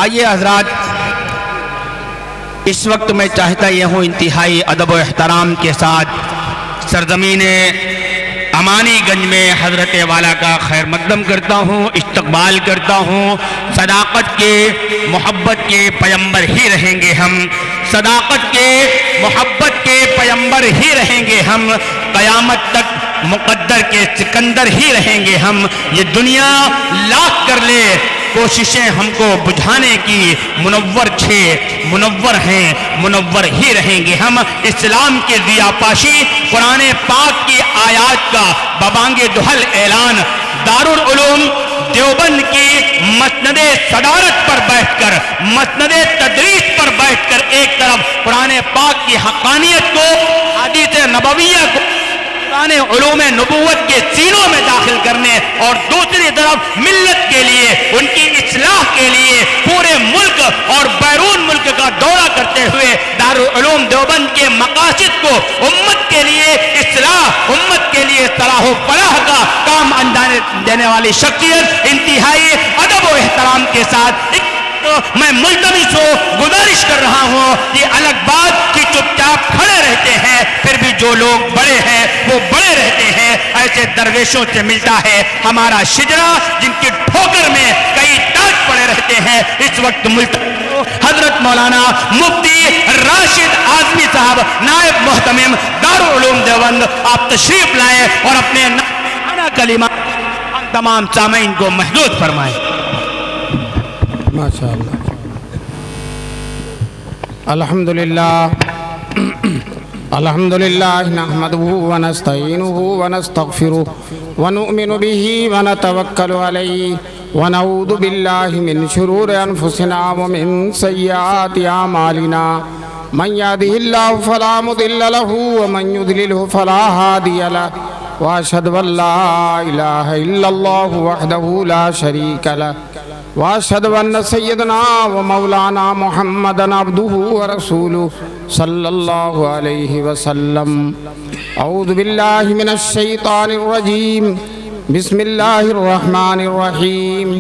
آئیے حضرات، اس وقت میں چاہتا یہ ہوں انتہائی ادب و احترام کے ساتھ سرزمین امانی گنج میں حضرت والا کا خیر مقدم کرتا ہوں، استقبال کرتا ہوں۔ صداقت کے محبت کے پیمبر ہی رہیں گے ہم، صداقت کے محبت کے پیمبر ہی رہیں گے ہم، قیامت تک مقدر کے سکندر ہی رہیں گے ہم۔ یہ دنیا لاکھ کر لے کوششیں ہم کو بجھانے کی، منور منور ہیں، منور ہی رہیں گے ہم۔ اسلام کے ضیاء پاشی قرآن پاک کی آیات کا ببانگ دہل اعلان دارالعلوم دیوبند کی مسند صدارت پر بیٹھ کر، مسند تدریس پر بیٹھ کر ایک طرف قرآن پاک کی حقانیت کو، حدیث نبویہ کو، قرآن علوم نبوت کے سینوں میں داخل کرنے، اور دوسری طرف ملت کے لیے، ان کی اصلاح کے لیے پورے ملک اور بیرون ملک کا دورہ کرتے ہوئے دارالعلوم دیوبند کے مقاصد کو، امت کے لیے اصلاح، امت کے لیے صلاح و فلاح کا کام انجام دینے والی شخصیت، انتہائی ادب و احترام کے ساتھ میں ملتمس گزارش کر رہا ہوں کہ الگ بات کہ چپ چاپ کھڑے رہتے ہیں، پھر بھی جو لوگ بڑے ہیں وہ بڑے رہتے ہیں، ایسے درویشوں سے ملتا ہے ہمارا شجرا جن کی ٹھوکر میں کئی تاج پڑے رہتے ہیں۔ اس وقت حضرت مولانا مفتی راشد اعظمی صاحب نائب محتمم دارالعلوم دیوبند آپ تشریف لائیں اور اپنے کلمات ہم تمام سامعین کو محدود فرمائیں۔ ماشاء اللہ۔ الحمدللہ الحمدللہ نحمده ونستعینه ونستغفره ونؤمن به ونتوکل علیہ ونعوذ باللہ من شرور انفسنا ومن سیئات اعمالنا، من یهده اللہ فلا مضل له ومن یضلله فلا هادی له، واشهد ان لا الہ الا اللہ وحدہ لا شریک له، واشهد ان سیدنا و مولانا محمد عبدہ ورسولہ صلی اللہ علیہ وسلم۔ اعوذ باللہ من الشیطان الرجیم، بسم اللہ الرحمن الرحیم۔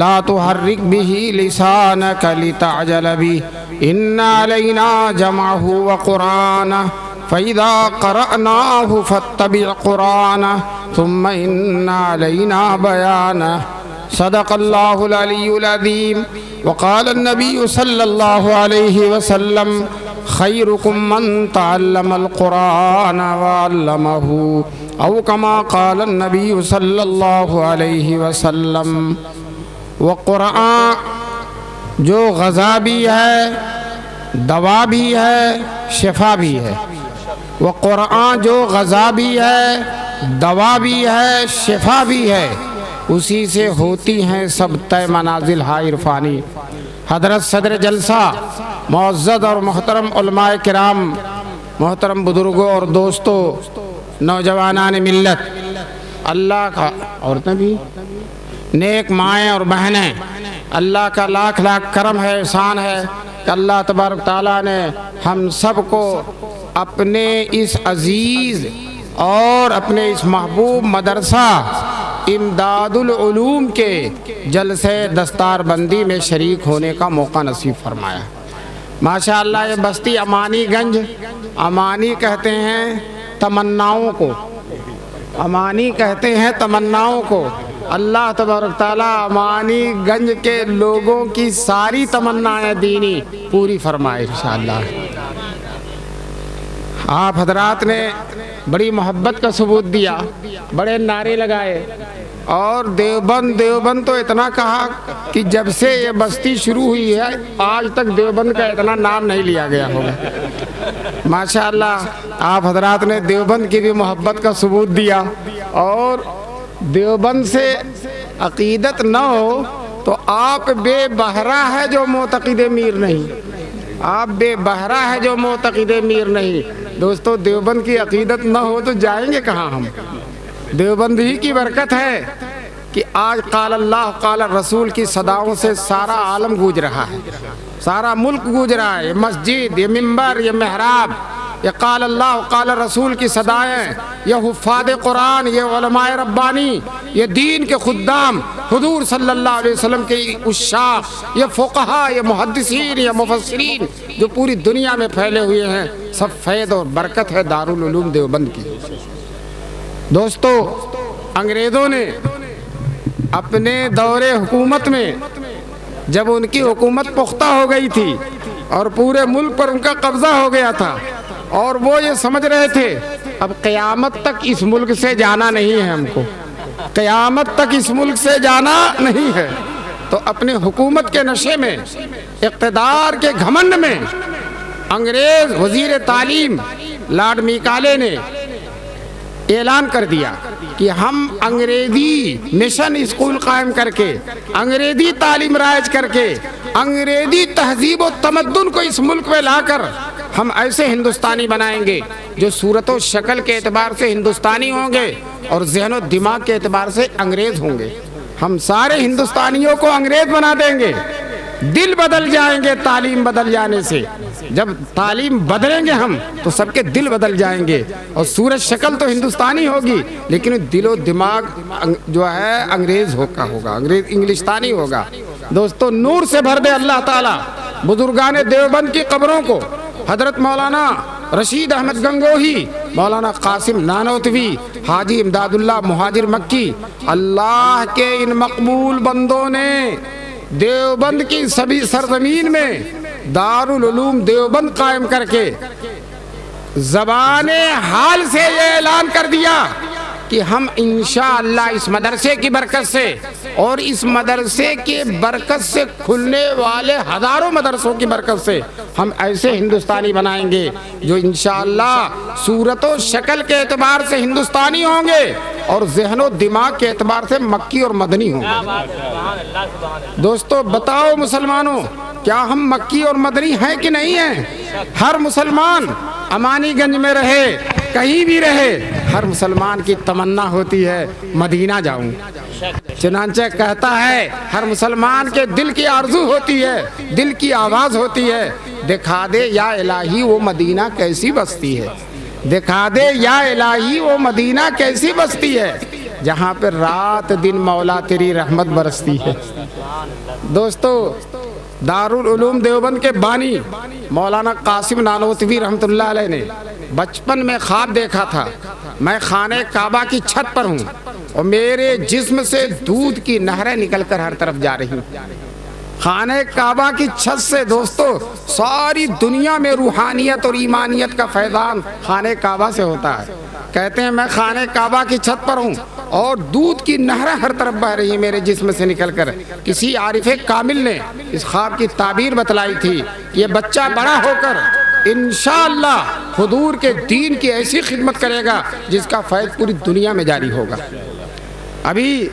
لا تحرک به لسانک لتعجل به ان علینا جمعہ وقرآنہ فإذا قرأناه فاتبع قرآنه ثم إن علينا بيانه۔ صدق اللہ العلی العظیم۔ وقال النبی صلی اللہ علیہ وسلم خیرکم من تعلم القرآن وعلمہ، او کما قال النبی صلی اللہ علیہ وسلم۔ وقرآن جو غذا بھی ہے، دوا بھی ہے، شفا بھی ہے۔ وقرآن جو غذا بھی ہے، دوا بھی ہے، شفا بھی ہے، اسی سے ہوتی ہیں سب طے منازل ہائے عرفانی۔ حضرت صدر جلسہ معزز اور محترم علماء کرام، محترم بزرگوں اور دوستوں، نوجوانان ملت، اللہ کا، عورتیں بھی، نیک مائیں اور بہنیں، اللہ کا لاکھ لاکھ کرم ہے، احسان ہے کہ اللہ تبارک تعالیٰ نے ہم سب کو اپنے اس عزیز اور اپنے اس محبوب مدرسہ امداد العلوم کے جلسے دستار بندی میں شریک ہونے کا موقع نصیب فرمایا۔ ماشاءاللہ یہ بستی امانی گنج، امانی کہتے ہیں تمناؤں کو، امانی کہتے ہیں تمناؤں کو۔ اللہ تبارک تعالیٰ امانی گنج کے لوگوں کی ساری تمنائیں دینی پوری فرمائے انشاءاللہ۔ آپ حضرات نے بڑی محبت کا ثبوت دیا، بڑے نعرے لگائے، اور دیوبند دیوبند تو اتنا کہا کہ جب سے یہ بستی شروع ہوئی ہے آج تک دیوبند کا اتنا نام نہیں لیا گیا ہوگا۔ ماشاءاللہ آپ حضرات نے دیوبند کی بھی محبت کا ثبوت دیا، اور دیوبند سے عقیدت نہ ہو تو آپ بے بہرا ہے جو معتقد میر نہیں، آپ بے بہرا ہے جو معتقد میر نہیں۔ دوستو دیوبند کی عقیدت نہ ہو تو جائیں گے کہاں ہم؟ دیوبند ہی کی برکت ہے کہ آج قال اللہ قال رسول کی صداؤں سے سارا عالم گونج رہا ہے، سارا ملک گونج رہا ہے۔ یہ مسجد، یہ منبر، یہ محراب یہ قال اللہ قال رسول کی صدائیں، یہ حفاظ قرآن، یہ علماء ربانی، یہ دین کے خدام، حضور صلی اللہ علیہ وسلم کے عشاق، یہ فقہا، یہ محدثین، یہ مفسرین جو پوری دنیا میں پھیلے ہوئے ہیں، سب فیض اور برکت ہے دارالعلوم دیوبند کی۔ دوستو، انگریزوں نے اپنے دور حکومت میں جب ان کی حکومت پختہ ہو گئی تھی اور پورے ملک پر ان کا قبضہ ہو گیا تھا اور وہ یہ سمجھ رہے تھے اب قیامت تک اس ملک سے جانا نہیں ہے، ہم کو قیامت تک اس ملک سے جانا نہیں ہے، تو اپنے حکومت کے نشے میں، اقتدار کے گھمنڈ میں، انگریز وزیر تعلیم لارڈ میکالے نے اعلان کر دیا کہ ہم انگریزی مشن اسکول قائم کر کے، انگریزی تعلیم رائج کر کے، انگریزی تہذیب و تمدن کو اس ملک میں لا کر ہم ایسے ہندوستانی بنائیں گے جو صورت و شکل کے اعتبار سے ہندوستانی ہوں گے اور ذہن و دماغ کے اعتبار سے انگریز ہوں گے۔ ہم سارے ہندوستانیوں کو انگریز بنا دیں گے، دل بدل جائیں گے تعلیم بدل جانے سے۔ جب تعلیم بدلیں گے ہم تو سب کے دل بدل جائیں گے اور صورت شکل تو ہندوستانی ہوگی لیکن دل و دماغ جو ہے انگریز ہوگا، انگریز انگلستانی ہوگا۔ دوستو، نور سے بھر دے اللہ تعالیٰ بزرگان دیوبند کی قبروں کو، حضرت مولانا رشید احمد گنگوہی، مولانا قاسم نانوتوی، حاجی امداد اللہ مہاجر مکی، اللہ کے ان مقبول بندوں نے دیوبند کی سبھی سرزمین میں دارالعلوم دیوبند قائم کر کے زبان حال سے یہ اعلان کر دیا کہ ہم انشاءاللہ اس مدرسے کی برکت سے اور اس مدرسے کی برکت سے کھلنے والے ہزاروں مدرسوں کی برکت سے ہم ایسے ہندوستانی بنائیں گے جو انشاءاللہ صورت و شکل کے اعتبار سے ہندوستانی ہوں گے اور ذہن و دماغ کے اعتبار سے مکی اور مدنی ہوں گے۔ دوستو، بتاؤ مسلمانوں، کیا ہم مکی اور مدنی ہیں کہ نہیں ہیں؟ ہر مسلمان امانی گنج میں رہے، کہیں بھی رہے، ہر مسلمان کی تمنا ہوتی ہے مدینہ جاؤں۔ چنانچہ کہتا ہے ہر مسلمان کے دل کی آرزو ہوتی ہے، دل کی آواز ہوتی ہے، دکھا دے یا الہی وہ مدینہ کیسی بستی ہے، دکھا دے یا الہی وہ مدینہ کیسی بستی ہے جہاں پر رات دن مولا تیری رحمت برستی ہے۔ دوستو، دارالعلوم دیوبند کے بانی مولانا قاسم نانوتوی رحمۃ اللہ علیہ نے بچپن میں خواب دیکھا تھا میں خانہ کعبہ کی چھت پر ہوں اور میرے جسم سے دودھ کی نہریں نکل کر ہر طرف جا رہی ہیں۔ خانہ کعبہ کی چھت سے دوستو ساری دنیا میں روحانیت اور ایمانیت کا فیضان خانہ کعبہ سے ہوتا ہے۔ کہتے ہیں میں خانہ کعبہ کی چھت پر ہوں اور دودھ کی نہریں ہر طرف بہ رہی ہیں میرے جسم سے نکل کر۔ کسی عارف کامل نے اس خواب کی تعبیر بتلائی تھی، یہ بچہ بڑا ہو کر انشاءاللہ حضور کے دین کی ایسی خدمت کرے گا جس کا فیض پوری دنیا میں جاری ہوگا۔ ابھی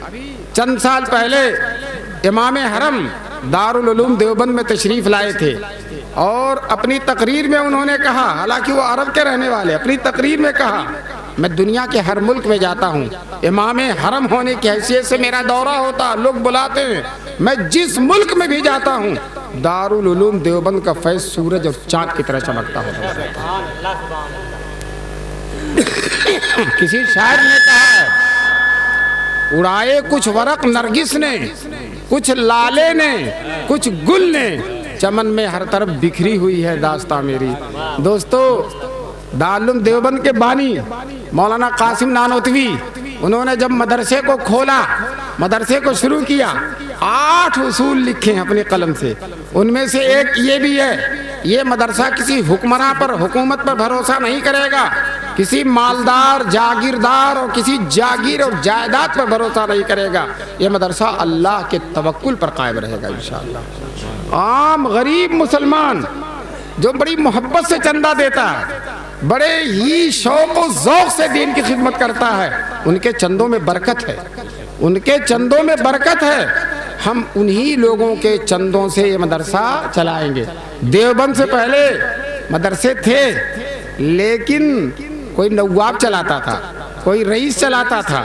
چند سال پہلے امام حرم دارالعلوم دیوبند میں تشریف لائے تھے اور اپنی تقریر میں انہوں نے کہا، حالانکہ وہ عرب کے رہنے والے، اپنی تقریر میں کہا میں دنیا کے ہر ملک میں جاتا ہوں، امام حرم ہونے کی حیثیت سے میرا دورہ ہوتا، لوگ بلاتے ہیں، میں جس ملک میں بھی جاتا ہوں دارالعلوم دیوبند کا فیض سورج اور چاند کی طرح چمکتا ہوتا ہے۔ کسی شاعر نے کہا ہے، اڑائے کچھ ورق نرگس نے، کچھ لالے نے، کچھ گل نے، چمن میں ہر طرف بکھری ہوئی ہے داستاں میری۔ دوستو، دارالعلوم دیوبند کے بانی مولانا قاسم نانوتوی، انہوں نے جب مدرسے کو کھولا، مدرسے کو شروع کیا، 8 اصول لکھے ہیں اپنی قلم سے۔ ان میں سے ایک یہ بھی ہے، یہ مدرسہ کسی حکمراں پر، حکومت پر بھروسہ نہیں کرے گا، کسی مالدار جاگیردار اور کسی جاگیر اور جائیداد پر بھروسہ نہیں کرے گا، یہ مدرسہ اللہ کے توکل پر قائم رہے گا انشاءاللہ۔ عام غریب مسلمان جو بڑی محبت سے چندہ دیتا ہے، بڑے ہی شوق و ذوق سے دین کی خدمت کرتا ہے، ان کے چندوں میں برکت ہے، ان کے چندوں میں برکت ہے۔ ہم انہی لوگوں کے چندوں سے یہ مدرسہ چلائیں گے۔ دیوبند سے پہلے مدرسے تھے لیکن کوئی نواب چلاتا تھا، کوئی رئیس چلاتا تھا،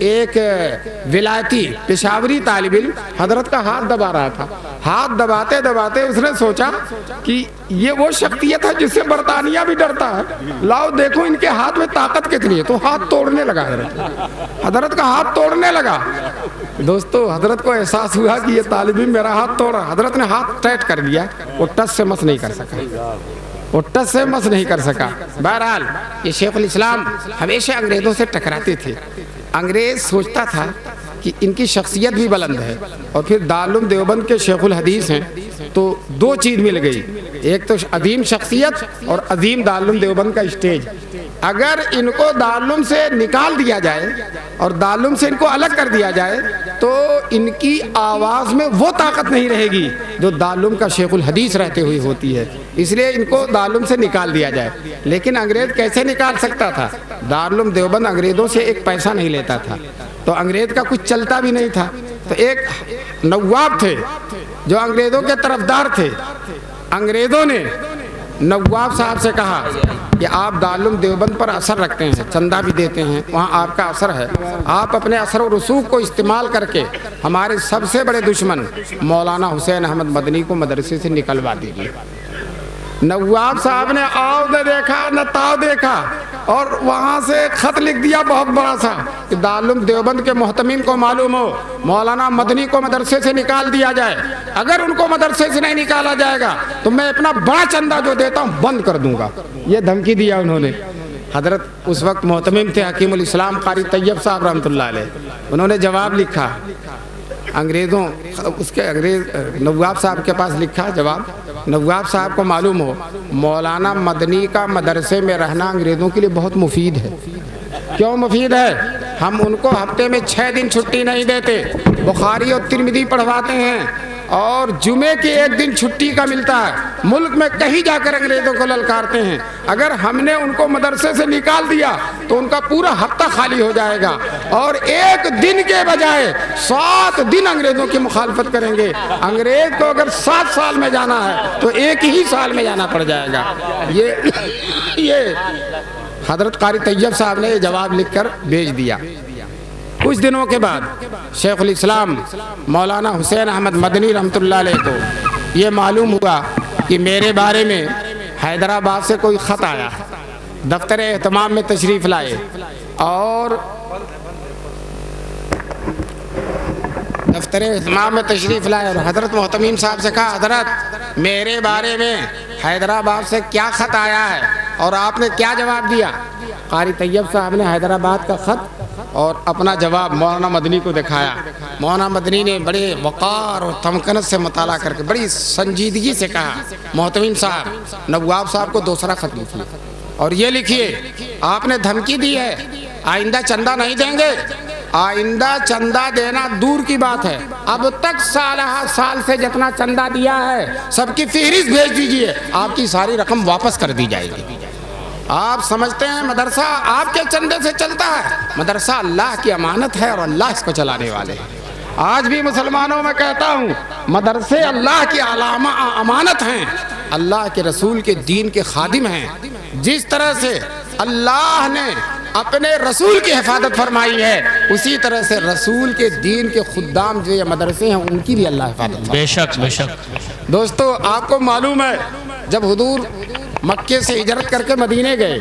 ایک ولایتی پشاوری طالب علم حضرت کا ہاتھ دبا رہا تھا. ہاتھ دباتے دباتے اس نے سوچا کہ یہ وہ شخصیت ہے جس سے برطانیہ بھی ڈرتا ہے, لاؤ دیکھو ان کے ہاتھ میں طاقت کتنی ہے. تو ہاتھ توڑنے لگا, حضرت کا ہاتھ توڑنے لگا. دوستو حضرت کو احساس ہوا کہ یہ طالب علم میرا ہاتھ توڑ رہا. حضرت نے ہاتھ ٹائٹ کر دیا, وہ ٹس سے مس نہیں کر سکا, وہ ٹس سے مس نہیں کر سکا. بہرحال یہ شیخ الاسلام ہمیشہ انگریزوں سے ٹکراتے تھے. انگریز سوچتا تھا کہ ان کی شخصیت بھی بلند ہے, اور پھر دارالعلوم دیوبند کے شیخ الحدیث ہیں, تو دو چیز مل گئی, ایک تو عظیم شخصیت اور عظیم دارالعلوم دیوبند کا اسٹیج. اگر ان کو دارالعلوم سے نکال دیا جائے اور دارالعلوم سے ان کو الگ کر دیا جائے تو ان کی آواز میں وہ طاقت نہیں رہے گی جو دارالعلوم کا شیخ الحدیث رہتے ہوئے ہوتی ہے. اس لیے ان کو دارالعلوم سے نکال دیا جائے. لیکن انگریز کیسے نکال سکتا تھا؟ دارالعلوم دیوبند انگریزوں سے ایک پیسہ نہیں لیتا تھا, تو انگریز کا کچھ چلتا بھی نہیں تھا. تو ایک نواب تھے جو انگریزوں کے طرفدار تھے. انگریزوں نے نواب صاحب سے کہا کہ آپ دارالعلوم دیوبند پر اثر رکھتے ہیں, چندہ بھی دیتے ہیں, وہاں آپ کا اثر ہے, آپ اپنے اثر و رسوخ کو استعمال کر کے ہمارے سب سے بڑے دشمن مولانا حسین احمد مدنی کو مدرسے سے نکلوا دیجیے. نواب صاحب نے آؤ نہ دیکھا نہ تاؤ دیکھا, اور وہاں سے خط لکھ دیا بہت بڑا سا کہ دارالعلوم دیوبند کے محتمم کو معلوم ہو مولانا مدنی کو مدرسے سے نکال دیا جائے. اگر ان کو مدرسے سے نہیں نکالا جائے گا تو میں اپنا بڑا چندہ جو دیتا ہوں بند کر دوں گا. یہ دھمکی دیا انہوں نے. حضرت اس وقت محتمم تھے حکیم الاسلام قاری طیب صاحب رحمۃ اللہ علیہ. انہوں نے جواب لکھا انگریزوں, اس کے انگریز نواب صاحب کے پاس لکھا جواب. نواب صاحب کو معلوم ہو مولانا مدنی کا مدرسے میں رہنا انگریزوں کے لیے بہت مفید ہے. کیوں مفید ہے؟ ہم ان کو ہفتے میں 6 دن چھٹی نہیں دیتے, بخاری اور ترمذی پڑھواتے ہیں, اور جمعے کے 1 دن چھٹی کا ملتا ہے. ملک میں کہیں جا کر انگریزوں کو للکارتے ہیں. اگر ہم نے ان کو مدرسے سے نکال دیا تو ان کا پورا ہفتہ خالی ہو جائے گا, اور 1 دن کے بجائے 7 دن انگریزوں کی مخالفت کریں گے. انگریز کو اگر 7 سال میں جانا ہے تو 1 ہی سال میں جانا پڑ جائے گا. یہ حضرت قاری طیب صاحب نے یہ جواب لکھ کر بھیج دیا. کچھ دنوں کے بعد شیخ الاسلام مولانا حسین احمد مدنی رحمۃ اللہ علیہ کو یہ معلوم ہوا کہ میرے بارے میں حیدرآباد سے کوئی خط آیا. دفتر اہتمام میں تشریف لائے اور حضرت محتمیم صاحب سے کہا حضرت میرے بارے میں حیدرآباد سے کیا خط آیا ہے اور آپ نے کیا جواب دیا؟ قاری طیب صاحب نے حیدرآباد کا خط اور اپنا جواب مولانا مدنی کو دکھایا. مولانا مدنی نے بڑے وقار اور تمکنت سے مطالعہ کر کے بڑی سنجیدگی سے کہا محتمم صاحب نواب صاحب کو دوسرا خط لکھیے اور یہ لکھیے آپ نے دھمکی دی ہے آئندہ چندہ نہیں دیں گے. آئندہ چندہ دینا دور کی بات ہے, اب تک سال سے جتنا چندہ دیا ہے سب کی فہرست بھیج دیجیے, آپ کی ساری رقم واپس کر دی جائے گی. آپ سمجھتے ہیں مدرسہ آپ کے چندے سے چلتا ہے؟ مدرسہ اللہ کی امانت ہے اور اللہ اس کو چلانے والے ہیں. آج بھی مسلمانوں میں کہتا ہوں مدرسے اللہ کی امانت ہیں, اللہ کے رسول کے دین کے خادم ہیں. جس طرح سے اللہ نے اپنے رسول کی حفاظت فرمائی ہے اسی طرح سے رسول کے دین کے خدام جو یہ مدرسے ہیں ان کی بھی اللہ حفاظت فرمائی. بے شک بے شک. دوستو آپ کو معلوم ہے جب حضور مکے سے ہجرت کر کے مدینے گئے,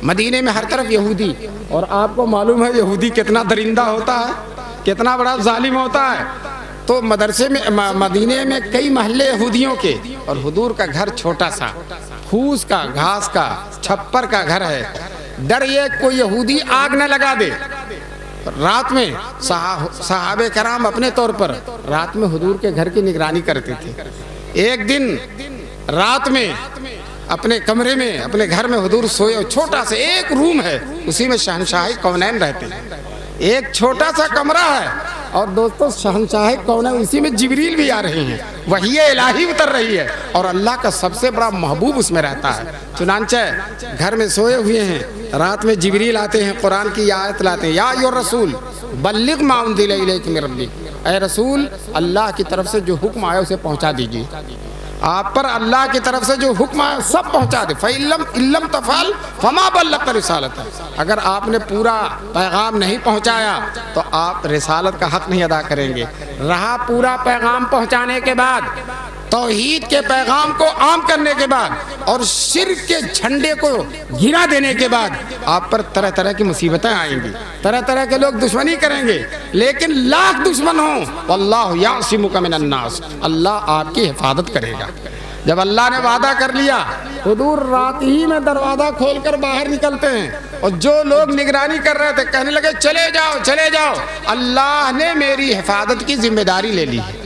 مدینے میں ہر طرف یہودی, اور آپ کو معلوم ہے یہودی کتنا درندہ ہوتا ہے, کتنا بڑا ظالم ہوتا ہے. تو مدرسے میں مدینے میں کئی محلے یہودیوں کے, اور حضور کا گھر چھوٹا سا پھوس کا گھاس کا چھپر کا گھر ہے. ڈر یہ کوئی یہودی آگ نہ لگا دے. رات میں صحابہ کرام اپنے طور پر رات میں حضور کے گھر کی نگرانی کرتے تھے. ایک دن رات میں اپنے کمرے میں اپنے گھر میں حضور سوئے, چھوٹا سا ایک روم ہے اسی میں شہنشاہ کونین رہتے ہیں, ایک چھوٹا سا کمرہ ہے, اور دوستو شہنشاہ کونین اسی میں جبریل بھی آ رہے ہیں, وحی الہی اتر رہی ہے, اور اللہ کا سب سے بڑا محبوب اس میں رہتا ہے. چنانچہ گھر میں سوئے ہوئے ہیں, رات میں جبریل آتے ہیں, قرآن کی آیت لاتے ہیں, یا ایھا الرسول بلغ ما انزل الیک من ربک, اے رسول اللہ کی طرف سے جو حکم آیا اسے پہنچا دیجیے. آپ پر اللہ کی طرف سے جو حکم ہے سب پہنچا دے. فَإِلَّمْ تَفْعَلْ فَمَا بَلَّغْتَ رِسَالَتَهُ. اگر آپ نے پورا پیغام نہیں پہنچایا تو آپ رسالت کا حق نہیں ادا کریں گے. رہا پورا پیغام پہنچانے کے بعد، توحید کے پیغام کو عام کرنے کے بعد اور شرک کے جھنڈے کو گرا دینے کے بعد آپ پر طرح طرح کی مصیبتیں آئیں گی، طرح طرح کے لوگ دشمنی کریں گے، لیکن لاکھ دشمن ہوں واللہ یعصمک من الناس، اللہ آپ کی حفاظت کرے گا. جب اللہ نے وعدہ کر لیا، حضور رات ہی میں دروازہ کھول کر باہر نکلتے ہیں اور جو لوگ نگرانی کر رہے تھے کہنے لگے چلے جاؤ چلے جاؤ، اللہ نے میری حفاظت کی ذمہ داری لے لی ہے.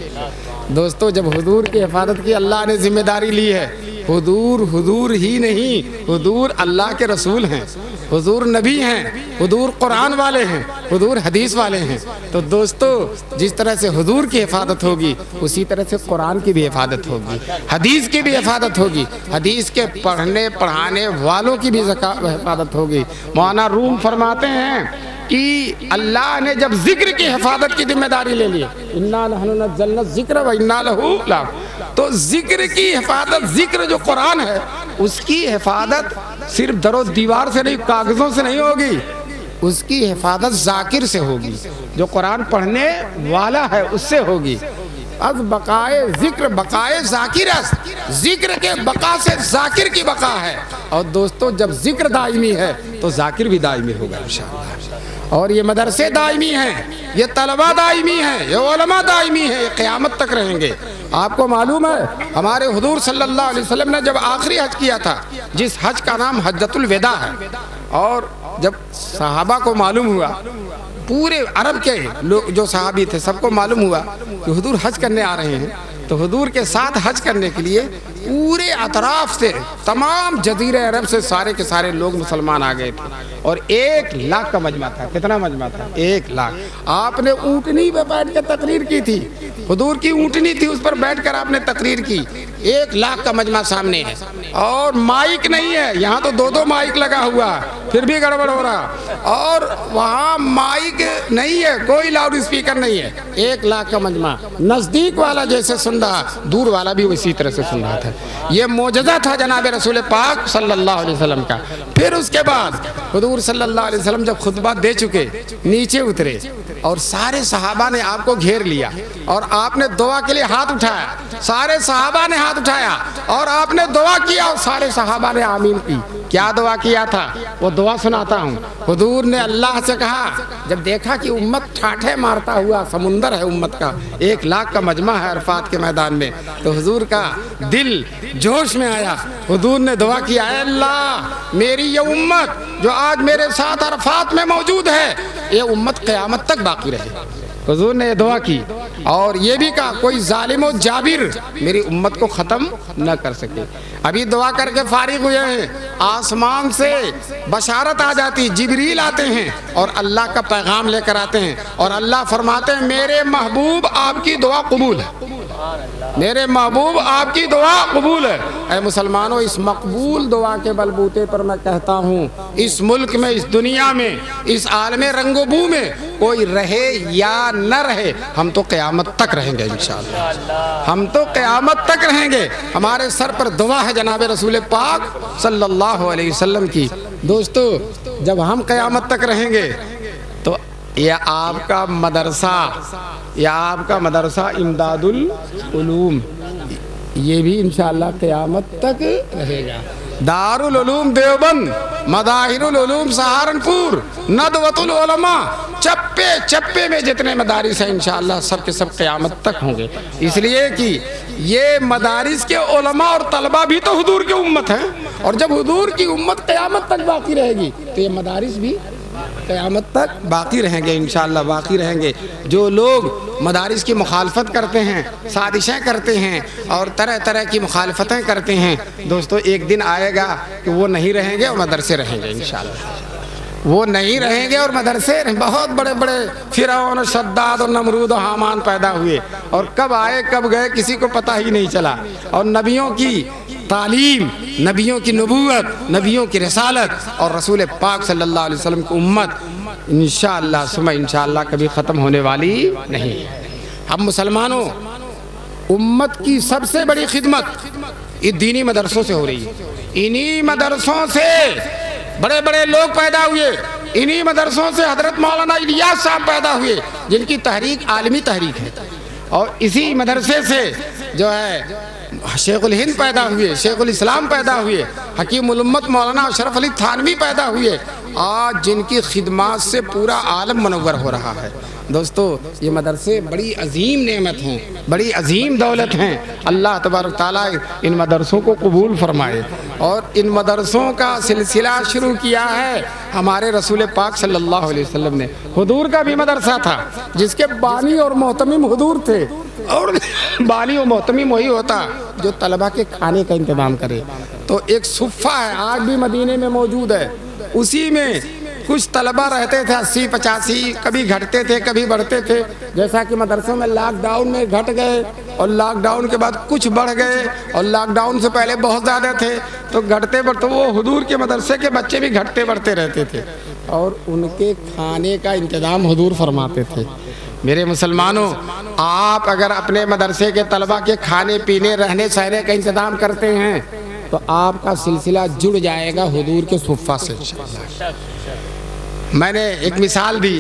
دوستو جب حضور کی حفاظت کی اللہ نے ذمہ داری لی ہے، حضور ہی نہیں، حضور اللہ کے رسول ہیں، حضور نبی ہیں، حضور قرآن والے ہیں، حضور حدیث والے ہیں. تو دوستو جس طرح سے حضور کی حفاظت ہوگی اسی طرح سے قرآن کی بھی حفاظت ہوگی، حدیث کی بھی حفاظت ہوگی، حدیث کے پڑھنے پڑھانے والوں کی بھی حفاظت ہوگی. مولانا روم فرماتے ہیں کہ اللہ نے جب ذکر کی حفاظت کی ذمہ داری لے لی، اِنَّا نَحْنُ نَزَّلْنَا الذِّكْرَ وَإِنَّا لَهُ لَحَافِظُونَ، تو ذکر کی حفاظت، ذکر جو قرآن ہے اس کی حفاظت صرف در و دیوار سے نہیں، کاغذوں سے نہیں ہوگی، اس کی حفاظت ذاکر سے ہوگی، جو قرآن پڑھنے والا ہے اس سے ہوگی. از بقائے ذکر بقائے ذاکر است، ذکر کے بقا سے ذاکر کی بقا ہے. اور دوستو جب ذکر دائمی ہے تو ذاکر بھی دائمی ہوگا انشاءاللہ. اور یہ مدرسے دائمی ہیں، یہ طلبہ دائمی ہیں، یہ علماء دائمی ہیں، یہ قیامت تک رہیں گے. آپ کو معلوم ہے ہمارے حضور صلی اللہ علیہ وسلم نے جب آخری حج کیا تھا، جس حج کا نام حجۃ الوداع ہے، اور جب صحابہ کو معلوم ہوا، پورے عرب کے لوگ جو صحابی تھے سب کو معلوم ہوا کہ حضور حج کرنے آ رہے ہیں، تو حضور کے ساتھ حج کرنے کے لیے پورے اطراف سے، تمام جزیرہ عرب سے سارے کے سارے لوگ مسلمان آ گئے تھے، اور 1,00,000 کا مجمع تھا. کتنا مجمع تھا؟ 1,00,000. آپ نے اونٹنی پہ بیٹھ کے تقریر کی تھی، حضور کی اونٹنی تھی، اس پر بیٹھ کر آپ نے تقریر کی. 1,00,000 کا مجمع سامنے ہے، اور مائک نہیں ہے، یہاں تو 2 مائک لگا ہوا پھر بھی گڑبڑ ہو رہا، اور وہاں مائک نہیں ہے، کوئی لاؤڈ اسپیکر نہیں ہے. 1,00,000 کا مجمع، نزدیک والا جیسے سن رہا، دور والا بھی اسی طرح سے سن رہا تھا. یہ معجزہ تھا جناب رسول پاک صلی اللہ علیہ وسلم کا. پھر اس کے بعد حضور صلی اللہ علیہ وسلم جب خطبہ دے چکے، نیچے اترے اور سارے صحابہ نے آپ کو گھیر لیا، اور آپ نے دعا کے لیے ہاتھ اٹھایا، سارے صحابہ نے ہاتھ اٹھایا اور آپ نے دعا کیا، اور سارے صحابہ نے آمین کی. کیا دعا کیا تھا وہ دعا سناتا ہوں. حضور نے اللہ سے کہا، جب دیکھا کہ امت ٹھاٹھے مارتا ہوا سمندر ہے امت کا، 1,00,000 کا مجمع ہے عرفات کے میدان میں، تو حضور کا دل جوش میں آیا. حضور نے دعا کیا، اے اللہ میری یہ امت جو آج میرے ساتھ عرفات میں موجود ہے، یہ امت قیامت تک باقی رہے. حضور نے یہ دعا کی اور یہ بھی کہا کوئی ظالم و جابر میری امت کو ختم نہ کر سکے. ابھی دعا کر کے فارغ ہوئے ہیں، آسمان سے بشارت آ جاتی، جبریل آتے ہیں اور اللہ کا پیغام لے کر آتے ہیں، اور اللہ فرماتے ہیں میرے محبوب آپ کی دعا قبول ہے، میرے محبوب آپ کی دعا قبول ہے. اے مسلمانوں، اس مقبول دعا کے بلبوتے پر میں کہتا ہوں، اس ملک میں، اس دنیا میں، اس عالم رنگ و بو میں کوئی رہے یا نہ رہے، ہم تو قیامت تک رہیں گے انشاءاللہ، ہم تو قیامت تک رہیں گے. ہمارے سر پر دعا ہے جناب رسول پاک صلی اللہ علیہ وسلم کی. دوستو جب ہم قیامت تک رہیں گے تو یہ آپ کا مدرسہ امداد العلوم یہ بھی انشاءاللہ قیامت تک رہے گا. دارالعلوم دیوبند، مظاہر العلوم سہارنپور، ندوۃ العلماء، چپے چپے میں جتنے مدارس ہیں انشاءاللہ سب کے سب قیامت تک ہوں گے. اس لیے کہ یہ مدارس کے علماء اور طلبہ بھی تو حضور کی امت ہیں، اور جب حضور کی امت قیامت تک باقی رہے گی تو یہ مدارس بھی قیامت تک باقی رہیں گے انشاءاللہ، باقی رہیں گے. جو لوگ مدارس کی مخالفت کرتے ہیں، سازشیں کرتے ہیں اور طرح طرح کی مخالفتیں کرتے ہیں، دوستو ایک دن آئے گا کہ وہ نہیں رہیں گے اور مدرسے رہیں گے انشاءاللہ، وہ نہیں رہیں گے اور مدرسے. بہت بڑے بڑے فرعون اور شداد اور نمرود اور حامان پیدا ہوئے، اور کب آئے کب گئے کسی کو پتہ ہی نہیں چلا. اور نبیوں کی تعلیم، نبیوں کی نبوت، نبیوں کی رسالت اور رسول پاک صلی اللہ علیہ وسلم کی امت انشاءاللہ ثم انشاءاللہ کبھی ختم ہونے والی نہیں ہے. ہم مسلمانوں امت کی سب سے بڑی خدمت یہ دینی مدرسوں سے ہو رہی ہے. انہی مدرسوں سے بڑے بڑے لوگ پیدا ہوئے. انہی مدرسوں سے حضرت مولانا الیاس صاحب پیدا ہوئے جن کی تحریک عالمی تحریک ہے. اور اسی مدرسے سے جو ہے شیخ الہند پیدا ہوئے, شیخ الاسلام پیدا ہوئے, حکیم الامت مولانا اشرف علی تھانوی پیدا ہوئے. آج جن کی خدمات سے پورا عالم منور ہو رہا ہے. دوستو یہ مدرسے بڑی عظیم نعمت ہیں, بڑی عظیم دولت ہیں. اللہ تبارک تعالیٰ ان مدرسوں کو قبول فرمائے. اور ان مدرسوں کا سلسلہ شروع کیا ہے ہمارے رسول پاک صلی اللہ علیہ وسلم نے. حضور کا بھی مدرسہ تھا جس کے بانی اور محتمم حضور تھے, اور بانی اور محتمم وہی ہوتا جو طلبہ کے کھانے کا انتظام کرے. تو ایک صفہ ہے آج بھی مدینے میں موجود ہے, اسی میں کچھ طلبہ رہتے تھے 80-85, کبھی گھٹتے تھے کبھی بڑھتے تھے. جیسا کہ مدرسوں میں لاک ڈاؤن میں گھٹ گئے اور لاک ڈاؤن کے بعد کچھ بڑھ گئے, اور لاک ڈاؤن سے پہلے بہت زیادہ تھے. تو گھٹتے بڑھتے وہ حضور کے مدرسے کے بچے بھی گھٹتے بڑھتے رہتے تھے, اور ان کے کھانے کا انتظام حضور فرماتے تھے. میرے مسلمانوں, آپ اگر اپنے مدرسے کے طلبہ کے کھانے پینے رہنے سہنے کا انتظام کرتے ہیں تو آپ کا سلسلہ جڑ جائے گا حضور کے صفہ سے. میں نے ایک مثال دی,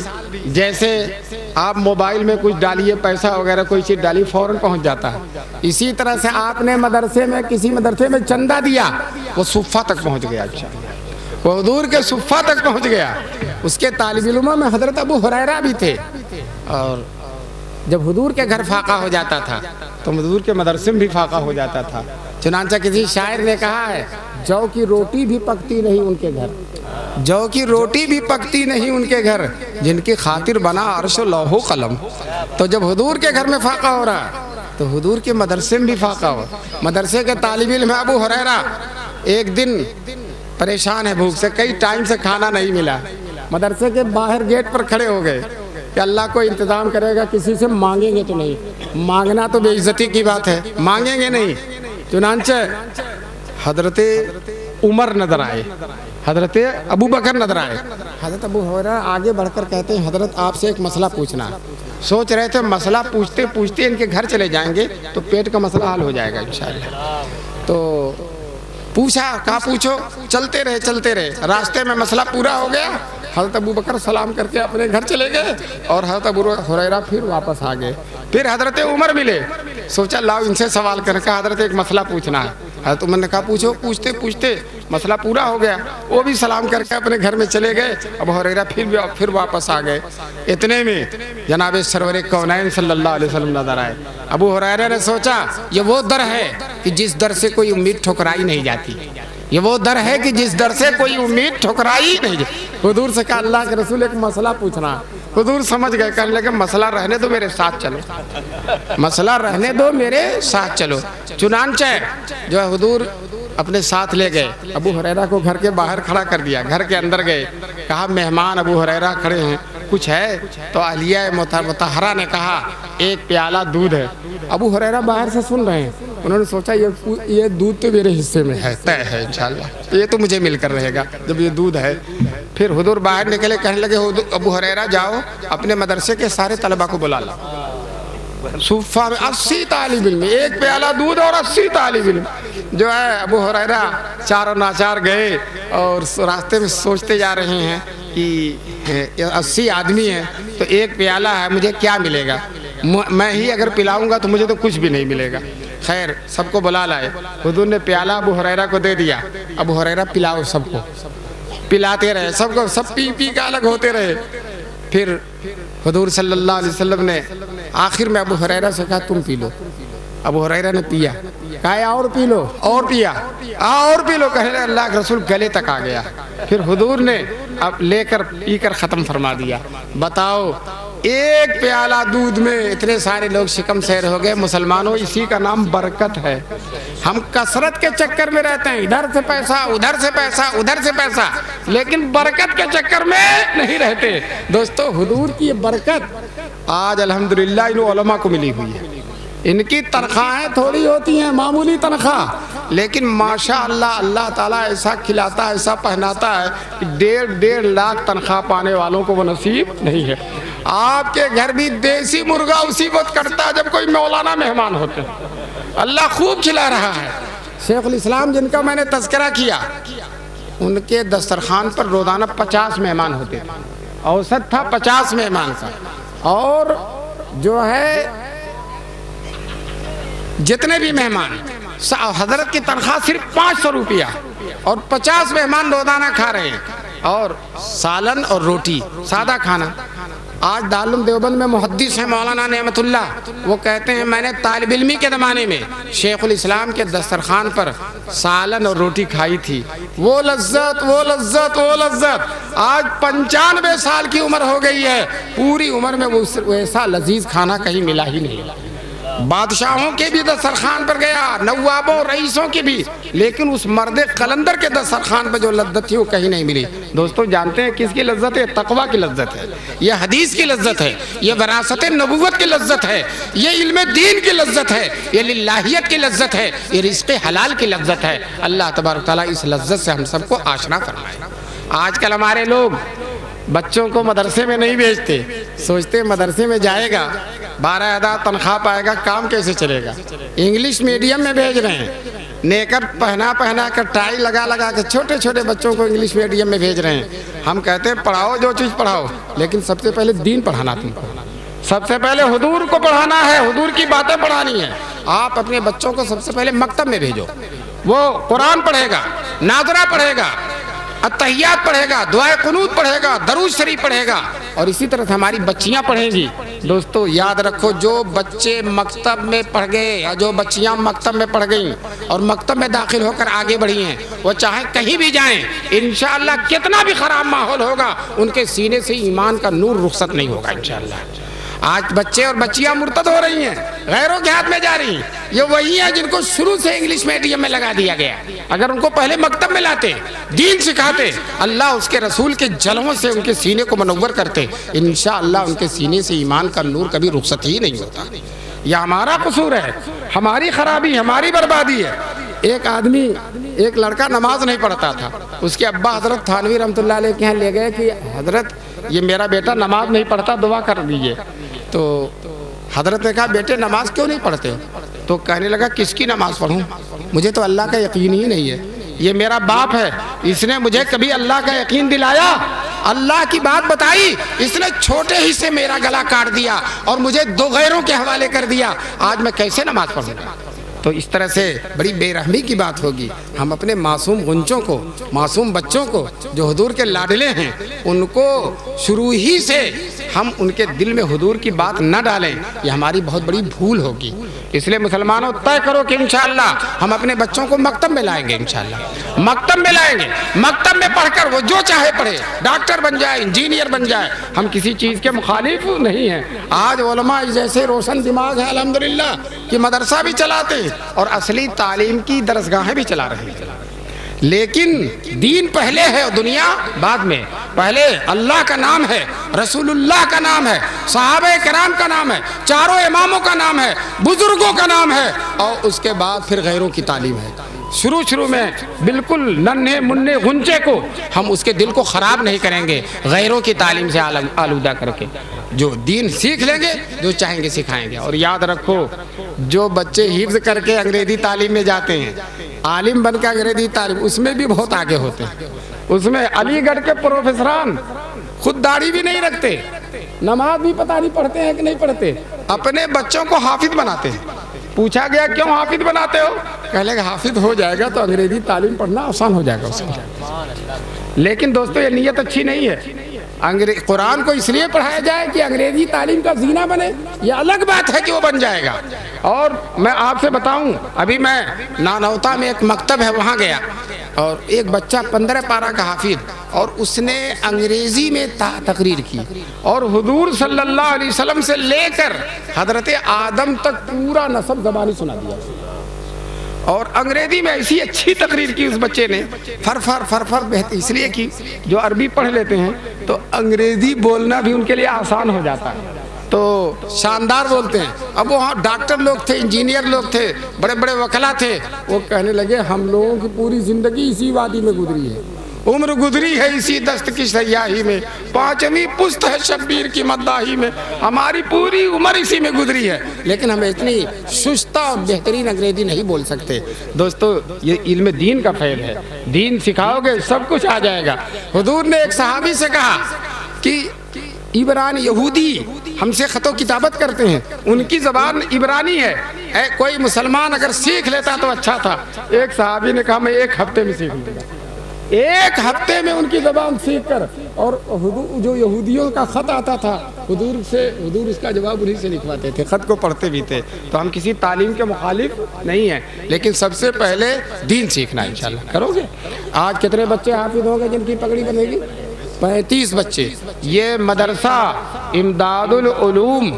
جیسے آپ موبائل میں کچھ ڈالیے, پیسہ وغیرہ کوئی چیز ڈالی, فوراً پہنچ جاتا ہے. اسی طرح سے آپ نے مدرسے میں کسی مدرسے میں چندہ دیا, وہ صفہ تک پہنچ گیا, وہ حضور کے صفہ تک پہنچ گیا. اس کے طالب علموں میں حضرت ابو ہریرہ بھی تھے, اور جب حضور کے گھر فاقہ ہو جاتا تھا تو حضور کے مدرسے میں بھی فاقہ ہو جاتا تھا. چنانچہ کسی شاعر نے کہا ہے, جو کی روٹی بھی پکتی نہیں ان کے گھر, جو کی روٹی بھی پکتی نہیں ان کے گھر, جن کی خاطر بنا عرش و لوح و قلم. تو جب حضور کے گھر میں فاقہ ہو رہا تو حضور کے مدرسے میں بھی فاقہ ہو. مدرسے کے طالب علم ابو ہریرہ ایک دن پریشان ہے بھوک سے, کئی ٹائم سے کھانا نہیں ملا. مدرسے کے باہر گیٹ پر کھڑے ہو گئے کہ اللہ کو انتظام کرے گا, کسی سے مانگیں گے تو نہیں, مانگنا تو بے عزتی کی بات ہے, مانگیں گے نہیں. چنانچہ حضرت عمر نظر آئے, حضرت ابو بکر نظر آئے. حضرت ابو ہریرہ آگے بڑھ کر کہتے ہیں, حضرت آپ سے ایک مسئلہ پوچھنا ہے. سوچ رہے تھے مسئلہ پوچھتے پوچھتے ان کے گھر چلے جائیں گے تو پیٹ کا مسئلہ حل ہو جائے گا انشاءاللہ. تو پوچھا, کہا پوچھو. چلتے رہے, راستے میں مسئلہ پورا ہو گیا. حضرت ابو بکر سلام کر کے اپنے گھر چلے گئے, اور حضرت ابو ہریرہ پھر واپس آ گئے. پھر حضرت عمر ملے, سوچا لاؤ ان سے سوال کرنے کا, حضرت ایک مسئلہ پوچھنا ہے. حضرت عمر نے کہا پوچھو. پوچھتے پوچھتے مسئلہ پورا ہو گیا, وہ بھی سلام کر کے اپنے گھر میں چلے گئے. ابو ہریرہ پھر واپس آ گئے. اتنے میں جناب سرور کونین صلی اللہ علیہ وسلم نظر آئے. ابو ہریرہ نے سوچا یہ وہ در ہے کہ جس در سے کوئی امید ٹھکرائی نہیں جاتی, یہ وہ در ہے کہ جس در سے کوئی امید ٹھکرائی نہیں جاتی. حضور سے کہا اللہ کے رسول ایک مسئلہ پوچھنا. حضور سمجھ گئے, کہنے لگے مسئلہ رہنے دو میرے ساتھ چلو, مسئلہ رہنے دو میرے ساتھ چلو. چنانچہ جو ہے حضور اپنے ساتھ لے گئے, ابو ہریرہ کو گھر کے باہر کھڑا کر دیا. گھر کے اندر گئے, کہا مہمان ابو ہریرہ کھڑے ہیں, کچھ ہے؟ تو اہلیہ مطہرہ نے کہا ایک پیالہ دودھ ہے. ابو ہریرہ باہر سے سن رہے ہیں, انہوں نے سوچا یہ دودھ تو میرے حصے میں ہے, طے ہے انشاءاللہ, یہ تو مجھے مل کر رہے گا جب یہ دودھ ہے. پھر حضور باہر نکلے, کہنے لگے ابو ہریرہ جاؤ اپنے مدرسے کے سارے طلبہ کو بلا لا. صفہ میں 80 طالب علم, ایک پیالہ دودھ اور 80 طالب علم. جو ہے ابو ہریرہ چاروں ناچار گئے, اور راستے میں سوچتے جا رہے ہیں کہ 80 آدمی ہیں تو ایک پیالہ ہے, مجھے کیا ملے گا, میں ہی اگر پلاؤں گا تو مجھے تو کچھ بھی نہیں ملے گا. خیر سب کو بلا لائے. حضور نے پیالہ ابو ہریرہ کو دے دیا. ابو ہریرہ پلاؤ, سب کو پلاتے رہے, سب کو سب پی پی کے الگ ہوتے رہے. پھر حضور صلی اللہ علیہ وسلم نے آخر میں ابو ہریرہ سے کہا تم پی لو. ابو ہریرہ نے پیا, کہا اور پی لو, اور پیا, اور پی لو. کہنے لگے اللہ کے رسول گلے تک آ گیا. پھر حضور نے اب لے کر پی کر ختم فرما دیا. بتاؤ ایک پیالہ دودھ میں اتنے سارے لوگ شکم سیر ہو گئے. مسلمانوں اسی کا نام برکت ہے. ہم کثرت کے چکر میں رہتے ہیں, ادھر سے پیسہ ادھر سے پیسہ ادھر سے پیسہ, لیکن برکت کے چکر میں نہیں رہتے. دوستو حضور کی یہ برکت آج الحمدللہ ان علماء کو ملی ہوئی ہے. ان کی تنخواہیں تھوڑی ہوتی ہیں, معمولی تنخواہ, لیکن ماشاءاللہ اللہ تعالیٰ ایسا کھلاتا ہے, ایسا پہناتا ہے کہ 1.5 لاکھ تنخواہ پانے والوں کو وہ نصیب نہیں ہے. آپ کے گھر بھی دیسی مرغا اسی وقت کٹتا ہے جب کوئی مولانا مہمان ہوتے ہیں۔ اللہ خوب کھلا رہا ہے۔ شیخ الاسلام جن کا میں نے تذکرہ کیا، ان کے دسترخوان پر روزانہ 50 مہمان ہوتے تھے، اوسط تھا 50 مہمان کا، اور جو ہے جتنے بھی مہمان، حضرت کی تنخواہ صرف 500 روپیہ، اور 50 مہمان روزانہ کھا رہے ہیں، اور سالن اور روٹی، سادہ کھانا۔ آج دارالعلوم دیوبند میں محدث ہیں مولانا نعمت اللہ، وہ کہتے ہیں میں نے طالب علمی کے زمانے میں شیخ الاسلام کے دسترخوان پر سالن اور روٹی کھائی تھی، وہ لذت وہ لذت وہ لذت، آج 95 سال کی عمر ہو گئی ہے، پوری عمر میں وہ ایسا لذیذ کھانا کہیں ملا ہی نہیں۔ بادشاہوں کے بھی دسترخوان پر گیا، نوابوں رئیسوں کے بھی، لیکن اس مرد قلندر کے دسترخوان پر جو لذت تھی وہ کہیں نہیں ملی۔ دوستو جانتے ہیں کس کی لذت ہے؟ تقویٰ کی لذت ہے، یہ حدیث کی لذت ہے، یہ وراثت نبوت کی لذت ہے، یہ علم دین کی لذت ہے، یہ للہیت کی لذت ہے، یہ رزق حلال کی لذت ہے۔ اللہ تبارک تعالیٰ اس لذت سے ہم سب کو آشنا فرمائے۔ آج کل ہمارے لوگ بچوں کو مدرسے میں نہیں بھیجتے، سوچتے مدرسے میں جائے گا 12,000 تنخواہ پائے گا، کام کیسے چلے گا؟ انگلش میڈیم میں بھیج رہے ہیں، نیکر پہنا کر ٹائی لگا کے چھوٹے چھوٹے بچوں کو انگلش میڈیم میں بھیج رہے ہیں۔ ہم کہتے ہیں پڑھاؤ جو چیز پڑھاؤ، لیکن سب سے پہلے دین پڑھانا تم کو، سب سے پہلے حضور کو پڑھانا ہے، حضور کی باتیں پڑھانی ہے۔ آپ اپنے بچوں کو سب سے پہلے مکتب میں بھیجو، وہ قرآن پڑھے گا، ناظرہ پڑھے گا، اتحیات پڑھے گا، دعائے قنوت پڑھے گا، درود شریف پڑھے گا، اور اسی طرح سے ہماری بچیاں پڑھیں گی۔ دوستو یاد رکھو، جو بچے مکتب میں پڑھ گئے یا جو بچیاں مکتب میں پڑھ گئیں اور مکتب میں داخل ہو کر آگے بڑھی ہیں، وہ چاہے کہیں بھی جائیں، انشاءاللہ کتنا بھی خراب ماحول ہوگا ان کے سینے سے ایمان کا نور رخصت نہیں ہوگا انشاءاللہ۔ آج بچے اور بچیاں مرتد ہو رہی ہیں، غیروں کے ہاتھ میں جا رہی ہیں، یہ وہی ہیں جن کو شروع سے انگلش میڈیم میں لگا دیا گیا۔ اگر ان کو پہلے مکتب میں لاتے، دین سکھاتے، اللہ اس کے رسول کے جلووں سے ان کے سینے کو منور کرتے، انشاءاللہ ان کے سینے سے ایمان کا نور کبھی رخصت ہی نہیں ہوتا۔ یہ ہمارا قصور ہے، ہماری خرابی، ہماری بربادی ہے۔ ایک لڑکا نماز نہیں پڑھتا تھا، اس کے ابا حضرت تھانوی رحمۃ اللہ علیہ کے یہاں لے گئے کہ حضرت یہ میرا بیٹا نماز نہیں پڑھتا، دعا کر دیجئے۔ تو حضرت نے کہا بیٹے نماز کیوں نہیں پڑھتے ہو؟ تو کہنے لگا کس کی نماز پڑھوں، مجھے تو اللہ کا یقین ہی نہیں ہے، یہ میرا باپ ہے، اس نے مجھے کبھی اللہ کا یقین دلایا، اللہ کی بات بتائی، اس نے چھوٹے ہی سے میرا گلا کاٹ دیا اور مجھے 2 غیروں کے حوالے کر دیا، آج میں کیسے نماز پڑھوں گا؟ تو اس طرح سے بڑی بے رحمی کی بات ہوگی۔ ہم اپنے معصوم غنچوں کو، معصوم بچوں کو جو حضور کے لاڈلے ہیں، ان کو شروع ہی سے ہم ان کے دل میں حضور کی بات نہ ڈالیں، یہ ہماری بہت بڑی بھول ہوگی۔ اس لیے مسلمانوں طے کرو کہ انشاءاللہ ہم اپنے بچوں کو مکتب میں لائیں گے، انشاءاللہ مکتب میں لائیں گے، مکتب میں پڑھ کر وہ جو چاہے پڑھے، ڈاکٹر بن جائے، انجینئر بن جائے، ہم کسی چیز کے مخالف نہیں ہیں۔ آج علماء جیسے روشن دماغ ہے الحمدللہ کہ مدرسہ بھی چلاتے ہیں اور اصلی تعلیم کی درسگاہیں بھی چلا رہے ہیں، لیکن دین پہلے ہے اور دنیا بعد میں۔ پہلے اللہ کا نام ہے، رسول اللہ کا نام ہے، صحابہ کرام کا نام ہے، چاروں اماموں کا نام ہے، بزرگوں کا نام ہے، اور اس کے بعد پھر غیروں کی تعلیم ہے۔ شروع میں بالکل ننھے منھے غنچے کو ہم اس کے دل کو خراب نہیں کریں گے غیروں کی تعلیم سے آلودہ کر کے، جو دین سیکھ لیں گے، جو چاہیں گے سکھائیں گے۔ اور یاد رکھو، جو بچے حفظ کر کے انگریزی تعلیم میں جاتے ہیں، عالم بن کے انگریزی تعلیم، اس میں بھی بہت آگے ہوتے ہیں۔ اس میں علی گڑھ کے پروفیسران خود داڑھی بھی نہیں رکھتے، نماز بھی پتہ نہیں پڑھتے ہیں کہ نہیں پڑھتے، اپنے بچوں کو حافظ بناتے ہیں۔ پوچھا گیا کیوں حافظ بناتے ہو؟ کہنے لگا حافظ ہو جائے گا تو انگریزی تعلیم پڑھنا آسان ہو جائے گا اس کو۔ لیکن دوستو یہ نیت اچھی نہیں ہے۔ قرآن کو اس لیے پڑھایا جائے کہ انگریزی تعلیم کا زینہ بنے، یہ الگ بات ہے کہ وہ بن جائے گا۔ اور میں آپ سے بتاؤں، ابھی میں نانوتا میں ایک مکتب ہے وہاں گیا، اور ایک بچہ 15 پارہ کا حافظ، اور اس نے انگریزی میں تقریر کی، اور حضور صلی اللہ علیہ وسلم سے لے کر حضرت آدم تک پورا نسب زبانی سنا دیا، اور انگریزی میں ایسی اچھی تقریر کی اس بچے نے، فر بہت اس لیے کی، جو عربی پڑھ لیتے ہیں تو انگریزی بولنا بھی ان کے لیے آسان ہو جاتا ہے، تو شاندار بولتے ہیں۔ اب وہاں ڈاکٹر لوگ تھے، انجینئر لوگ تھے، بڑے بڑے وکلا تھے، وہ کہنے لگے ہم لوگوں کی پوری زندگی اسی وادی میں گزری ہے، عمر گزری ہے اسی دست کی سیاہی میں، پانچویں پشت ہے شبیر کی مداحی میں، ہماری پوری عمر اسی میں گزری ہے، لیکن ہم اتنی شستہ اور بہترین انگریزی نہیں بول سکتے۔ دوستو یہ علم دین کا فیض ہے، دین سکھاؤ گے سب کچھ آ جائے گا۔ حضور نے ایک صحابی سے کہا کہ عبرانی یہودی ہم سے خط و کتابت کرتے ہیں، ان کی زبان عبرانی ہے، کوئی مسلمان اگر سیکھ لیتا تو اچھا تھا۔ ایک صحابی نے کہا میں ایک ہفتے میں سیکھ لوں گا، ایک ہفتے میں ان کی زبان سیکھ کر، اور حضور جو یہودیوں کا خط آتا تھا حضور اس کا جواب انہی سے لکھواتے تھے، خط کو پڑھتے بھی تھے۔ تو ہم کسی تعلیم کے مخالف نہیں ہیں، لیکن سب سے پہلے دین سیکھنا انشاءاللہ کرو گے۔ آج کتنے بچے حافظ ہوں گے جن کی پگڑی بنے گی؟ 35 بچے۔ یہ مدرسہ امداد العلوم،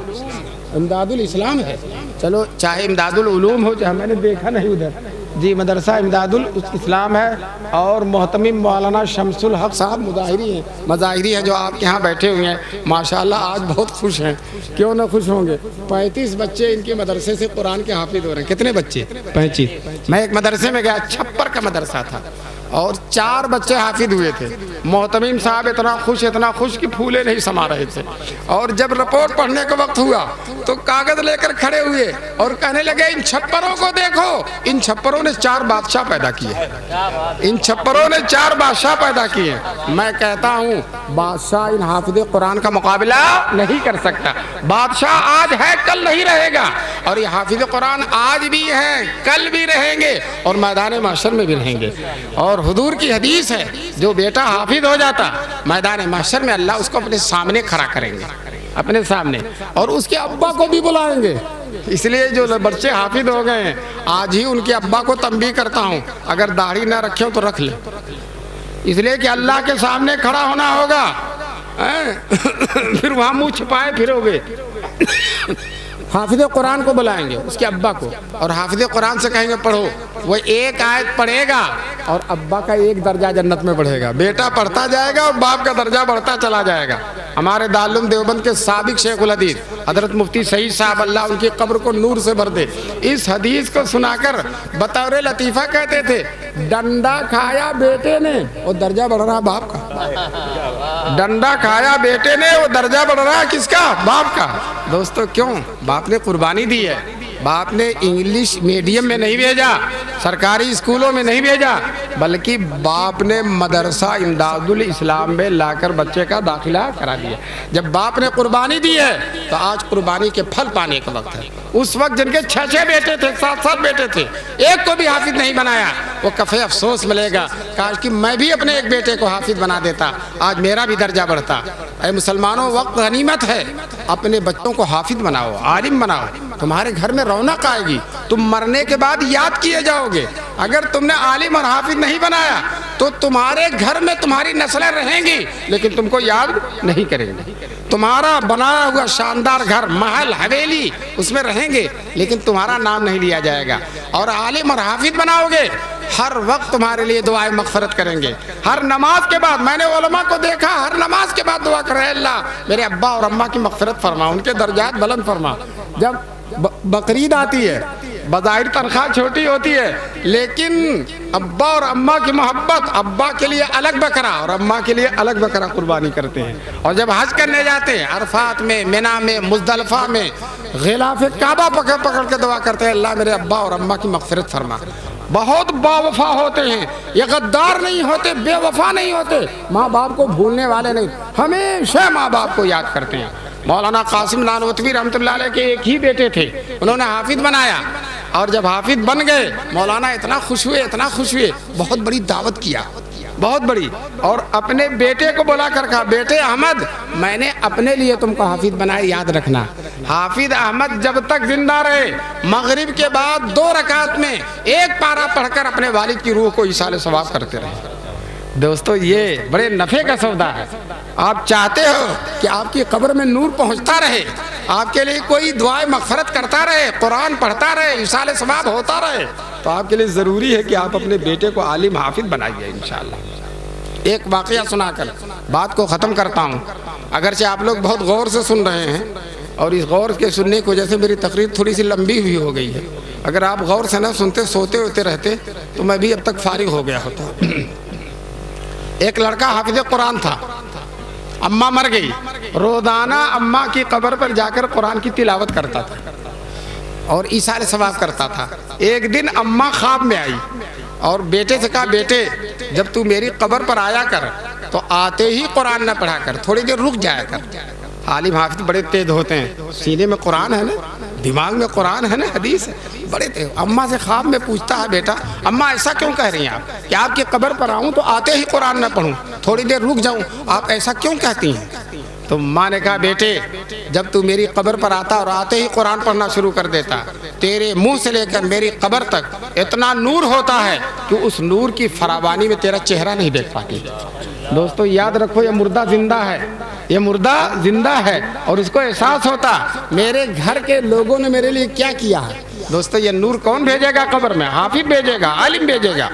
امداد الاسلام ہے، چلو چاہے امداد العلوم ہو چاہے، میں نے دیکھا نہیں ادھر جی، مدرسہ امداد الاسلام ہے، اور محتمم مولانا شمس الحق صاحب مظاہری ہیں جو آپ کے ہاں بیٹھے ہوئے ہیں، ماشاءاللہ آج بہت خوش ہیں، کیوں نہ خوش ہوں گے۔ 35 بچے ان کے مدرسے سے قرآن کے حافظ ہو رہے ہیں۔ کتنے بچے؟ 35۔ میں ایک مدرسے میں گیا، چھپر کا مدرسہ تھا، اور 4 بچے حافظ ہوئے تھے۔ محتمم صاحب اتنا خوش کہ پھولے نہیں سما رہے تھے، اور جب رپورٹ پڑھنے کا وقت ہوا تو کاغذ لے کر کھڑے ہوئے اور کہنے لگے ان چھپروں کو دیکھو، ان چھپروں نے 4 بادشاہ پیدا کیے، ان چھپروں نے 4 بادشاہ پیدا کیے۔ میں کہتا ہوں بادشاہ ان حافظ قرآن کا مقابلہ نہیں کر سکتا۔ بادشاہ آج ہے کل نہیں رہے گا، اور یہ حافظ قرآن آج بھی ہیں کل بھی رہیں گے اور میدان محشر میں بھی رہیں گے۔ اور حضور کی حدیث ہے جو بیٹا حافظ ہو جاتا میدان محشر میں اللہ اس کو اپنے سامنے کھڑا کریں گے، اپنے سامنے، اور اس کے ابا کو بھی بلائیں گے۔ اس لیے جو بچے حافظ ہو گئے ہیں آج ہی ان کے ابا کو تنبیہ کرتا ہوں اگر داڑھی نہ رکھے ہو تو رکھ لیں، اس لیے کہ اللہ کے سامنے کھڑا ہونا ہوگا، پھر وہاں منہ چھپائے پھرو گے۔ حافظ قرآن کو بلائیں گے، اس کے ابا کو، اور حافظ قرآن سے کہیں گے پڑھو، وہ ایک آیت پڑھے گا اور ابا کا ایک درجہ جنت میں بڑھے گا، بیٹا پڑھتا جائے گا اور باپ کا درجہ بڑھتا چلا جائے گا۔ ہمارے دارالعلوم دیوبند کے سابق شیخ الحدیث حضرت مفتی سعید صاحب، اللہ ان کی قبر کو نور سے بھر دے، اس حدیث کو سنا کر بطور لطیفہ کہتے تھے ڈنڈا کھایا بیٹے نے وہ درجہ بڑھ رہا باپ کا، ڈنڈا کھایا بیٹے نے وہ درجہ بڑھ رہا کس کا؟ باپ کا۔ دوستو کیوں؟ باپ نے قربانی دی ہے، باپ نے انگلش میڈیم میں نہیں بھیجا، سرکاری اسکولوں میں نہیں بھیجا، بلکہ باپ نے مدرسہ امداد الاسلام میں لا کر بچے کا داخلہ کرا دیا۔ جب باپ نے قربانی دی ہے تو آج قربانی کے پھل پانے کا وقت ہے۔ اس وقت جن کے 6 بیٹے تھے، 7 بیٹے تھے، ایک کو بھی حافظ نہیں بنایا، وہ کفے افسوس ملے گا کاش کہ میں بھی اپنے ایک بیٹے کو حافظ بنا دیتا، آج میرا بھی درجہ بڑھتا۔ اے مسلمانوں، وقت غنیمت ہے، اپنے بچوں کو حافظ بناؤ، عالم بناؤ، تمہارے گھر میں رونق آئے گی، تم مرنے کے بعد یاد کیے جاؤ گے۔ اگر تم نے عالم اور حافظ نہیں بنایا تو تمہارے گھر میں تمہاری نسلیں رہیں گی لیکن تم کو یاد نہیں کریں گے۔ تمہارا بنایا ہوا شاندار گھر، محل، حویلی اس میں رہیں گے لیکن تمہارا نام نہیں لیا جائے گا۔ اور عالم اور حافظ بناؤ گے، ہر وقت تمہارے لیے دعائیں مغفرت کریں گے۔ ہر نماز کے بعد، میں نے علماء کو دیکھا ہر نماز کے بعد دعا کرے، اللہ میرے ابا اور اماں کی مغفرت فرما، ان کے درجات بلند فرما۔ جب بقرعید آتی ہے، بظاہر تنخواہ چھوٹی ہوتی ہے لیکن ابا اور اماں کی محبت، ابا کے لیے الگ بکرا اور اماں کے لیے الگ بکرا قربانی کرتے ہیں۔ اور جب حج کرنے جاتے ہیں، عرفات میں، منی میں، مزدلفہ میں، غلاف کعبہ پکڑ پکڑ کے دعا کرتے ہیں، اللہ میرے ابا اور اماں کی مغفرت فرما۔ بہت با وفا ہوتے ہیں، یہ غدار نہیں ہوتے، بے وفا نہیں ہوتے، ماں باپ کو بھولنے والے نہیں، ہمیشہ ماں باپ کو یاد کرتے ہیں۔ مولانا قاسم نانوتوی رحمۃ اللہ علیہ کے ایک ہی بیٹے تھے، انہوں نے حافظ بنایا، اور جب حافظ بن گئے مولانا اتنا خوش ہوئے، بہت بڑی دعوت کیا، بہت بڑی، اور اپنے بیٹے کو بلا کر کہا بیٹے احمد میں نے اپنے لیے تم کو حافظ بنایا، یاد رکھنا۔ حافظ احمد جب تک زندہ رہے مغرب کے بعد 2 رکعت میں ایک پارہ پڑھ کر اپنے والد کی روح کو ایصال ثواب کرتے رہے۔ دوستو یہ بڑے نفع کا سودا ہے۔ آپ چاہتے ہو کہ آپ کی قبر میں نور پہنچتا رہے، آپ کے لیے کوئی دعائیں مغفرت کرتا رہے، قرآن پڑھتا رہے، ایصال ثواب ہوتا رہے، تو آپ کے لیے ضروری ہے کہ آپ اپنے بیٹے کو عالم حافظ بنائیے انشاءاللہ۔ ایک واقعہ سنا کر بات کو ختم کرتا ہوں، اگرچہ آپ لوگ بہت غور سے سن رہے ہیں اور اس غور کے سننے کی وجہ سے میری تقریر تھوڑی سی لمبی ہوئی ہو گئی ہے، اگر آپ غور سے نہ سنتے، سوتے ہوتے رہتے تو میں بھی اب تک فارغ ہو گیا ہوتا۔ ایک لڑکا حافظ قرآن تھا، اماں مر گئی، روزانہ اماں کی قبر پر جا کر قرآن کی تلاوت کرتا تھا اور ایثار ثواب کرتا تھا۔ ایک دن اماں خواب میں آئی اور بیٹے سے کہا، بیٹے جب تو میری قبر پر آیا کر تو آتے ہی قرآن نہ پڑھا کر، تھوڑی دیر رک جایا کر۔ عالم حافظ بڑے تیز ہوتے ہیں، سینے میں قرآن ہے نا، دماغ میں قرآن ہے نا، حدیث ہے، بڑے تیز۔ اماں سے خواب میں پوچھتا ہے، بیٹا اماں ایسا کیوں کہہ رہی ہیں آپ کہ آپ کی قبر پر آؤں تو آتے ہی قرآن نہ پڑھوں، تھوڑی دیر رک جاؤں، آپ ایسا کیوں کہتی ہیں؟ تو ماں نے کہا، بیٹے جب تو میری قبر پر آتا اور آتے ہی قرآن پڑھنا شروع کر دیتا، تیرے منہ سے لے کر میری قبر تک اتنا نور ہوتا ہے کہ اس نور کی فراوانی میں تیرا چہرہ نہیں دیکھ پاتی۔ دوستو یاد رکھو، یہ مردہ زندہ ہے، یہ مردہ زندہ ہے، اور اس کو احساس ہوتا میرے گھر کے لوگوں نے میرے لیے کیا کیا ہے۔ دوستو یہ نور کون بھیجے گا قبر میں؟ حافظ بھیجے گا، عالم بھیجے گا۔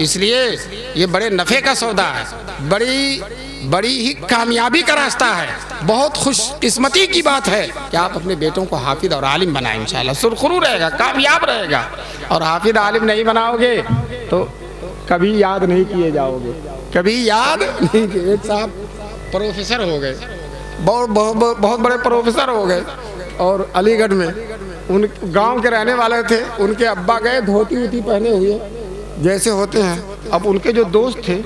اس لیے یہ بڑے نفع کا سودا ہے، بڑی ہی کامیابی کا راستہ ہے، بہت خوش قسمتی کی بات ہے کہ آپ اپنے بیٹوں کو حافظ اور عالم بنائیں، انشاءاللہ سرخرو رہے گا، کامیاب رہے گا۔ اور حافظ عالم نہیں بناؤ گے تو کبھی یاد نہیں کیے جاؤ گے، کبھی یاد نہیں کیے۔ ایک صاحب پروفیسر ہو گئے، بہت بڑے پروفیسر ہو گئے، اور علی گڑھ میں ان گاؤں کے رہنے والے تھے۔ ان کے ابا گئے دھوتی ووتی پہنے ہوئے جیسے ہوتے ہیں، اب ان کے جو دوست تھے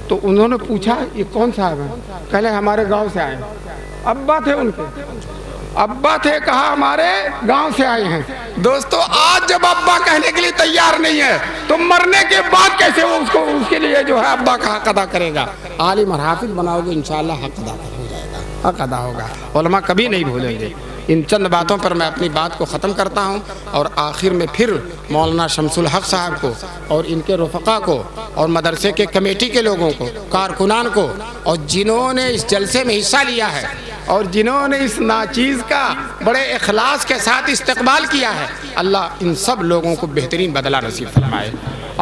تو انہوں نے پوچھا، یہ کون صاحب ہیں؟ کہلے ہمارے گاؤں سے آئے ہیں۔ ابا تھے ان کے، ابا تھے، کہا ہمارے گاؤں سے آئے ہیں۔ دوستو آج جب ابا کہنے کے لیے تیار نہیں ہے تو مرنے کے بعد کیسے وہ اس کے لیے جو ہے ابا کا حق ادا کرے گا؟ عالم اور حافظ بناؤ گے انشاءاللہ حق ادا ہو جائے گا، حق ادا ہوگا، علماء کبھی نہیں بھولیں گے۔ ان چند باتوں پر میں اپنی بات کو ختم کرتا ہوں، اور آخر میں پھر مولانا شمس الحق صاحب کو اور ان کے رفقا کو اور مدرسے کے کمیٹی کے لوگوں کو، کارکنان کو، اور جنہوں نے اس جلسے میں حصہ لیا ہے اور جنہوں نے اس ناچیز کا بڑے اخلاص کے ساتھ استقبال کیا ہے، اللہ ان سب لوگوں کو بہترین بدلہ نصیب فرمائے،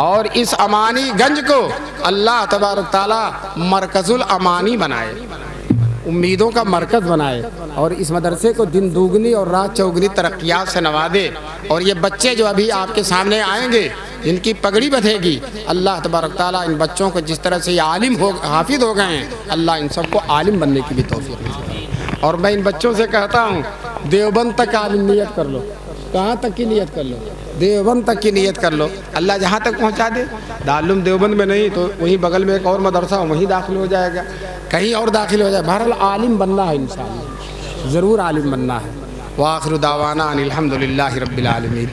اور اس امانی گنج کو اللہ تبارک تعالیٰ مرکز الامانی بنائے، امیدوں کا مرکز بنائے، اور اس مدرسے کو دن دوگنی اور رات چوگنی ترقیات سے نوازے۔ اور یہ بچے جو ابھی آپ کے سامنے آئیں گے، جن کی پگڑی بدھے گی، اللہ تبارک تعالیٰ ان بچوں کو جس طرح سے یہ عالم حافظ ہو گئے ہیں، اللہ ان سب کو عالم بننے کی بھی توفیق دے۔ اور میں ان بچوں سے کہتا ہوں، دیوبند تک عالم نیت کر لو، کہاں تک کی نیت کر لو؟ دیوبند تک کی نیت کر لو، اللہ جہاں تک پہنچا دے۔ دارالعلوم دیوبند میں نہیں تو وہیں بغل میں ایک اور مدرسہ وہیں داخل ہو جائے گا، کہیں اور داخل ہو جائے، بہرحال عالم بننا ہے، انشاءاللہ ضرور عالم بننا ہے۔ وآخر دعوانا ان الحمدللہ رب العالمین۔